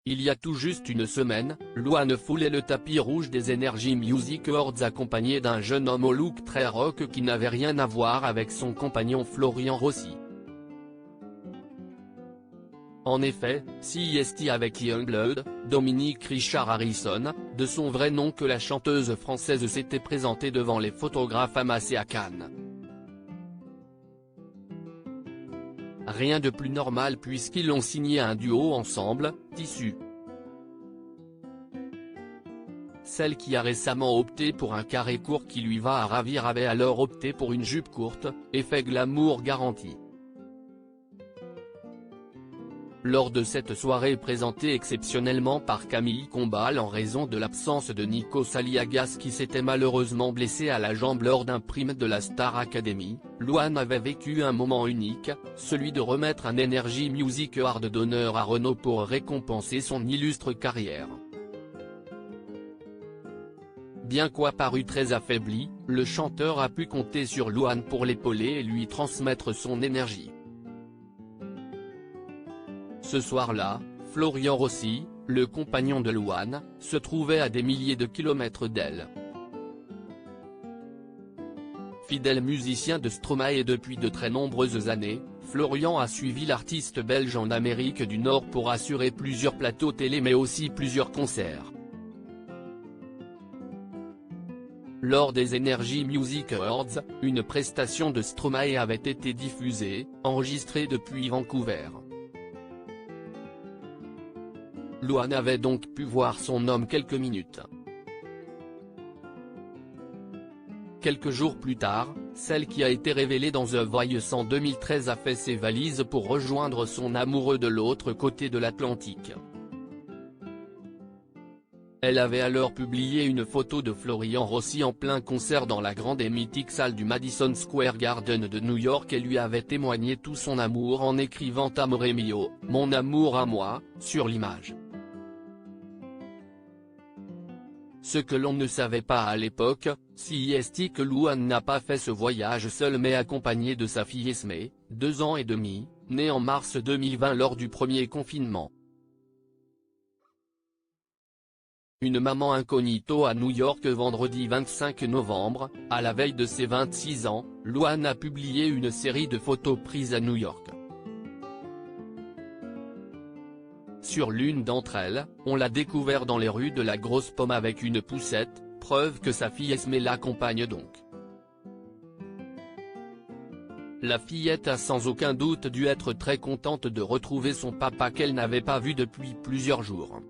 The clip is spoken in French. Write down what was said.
Il y a tout juste une semaine, Louane foulait le tapis rouge des Energy Music Awards accompagné d'un jeune homme au look très rock qui n'avait rien à voir avec son compagnon Florian Rossi. En effet, CEST avec Youngblood, Dominique Richard Harrison, de son vrai nom que la chanteuse française s'était présentée devant les photographes amassés à Cannes. Rien de plus normal puisqu'ils ont signé un duo ensemble, Tissu. Celle qui a récemment opté pour un carré court qui lui va à ravir avait alors opté pour une jupe courte, effet glamour garanti. Lors de cette soirée présentée exceptionnellement par Camille Combal en raison de l'absence de Nikos Aliagas qui s'était malheureusement blessé à la jambe lors d'un prime de la Star Academy, Louane avait vécu un moment unique, celui de remettre un Energy Music Award d'honneur à Renaud pour récompenser son illustre carrière. Bien qu'apparu très affaibli, le chanteur a pu compter sur Louane pour l'épauler et lui transmettre son énergie. Ce soir-là, Florian Rossi, le compagnon de Louane, se trouvait à des milliers de kilomètres d'elle. Fidèle musicien de Stromae depuis de très nombreuses années, Florian a suivi l'artiste belge en Amérique du Nord pour assurer plusieurs plateaux télé mais aussi plusieurs concerts. Lors des Energy Music Awards, une prestation de Stromae avait été diffusée, enregistrée depuis Vancouver. Louane avait donc pu voir son homme quelques minutes. Quelques jours plus tard, celle qui a été révélée dans The Voice en 2013 a fait ses valises pour rejoindre son amoureux de l'autre côté de l'Atlantique. Elle avait alors publié une photo de Florian Rossi en plein concert dans la grande et mythique salle du Madison Square Garden de New York et lui avait témoigné tout son amour en écrivant « Amore mio, mon amour à moi » sur l'image. Ce que l'on ne savait pas à l'époque, c'est que Louane n'a pas fait ce voyage seul mais accompagné de sa fille Esmé, 2 ans et demi, née en mars 2020 lors du premier confinement. Une maman incognito à New York vendredi 25 novembre, à la veille de ses 26 ans, Louane a publié une série de photos prises à New York. Sur l'une d'entre elles, on l'a découvert dans les rues de la Grosse Pomme avec une poussette, preuve que sa fille Esmé l'accompagne donc. La fillette a sans aucun doute dû être très contente de retrouver son papa qu'elle n'avait pas vu depuis plusieurs jours.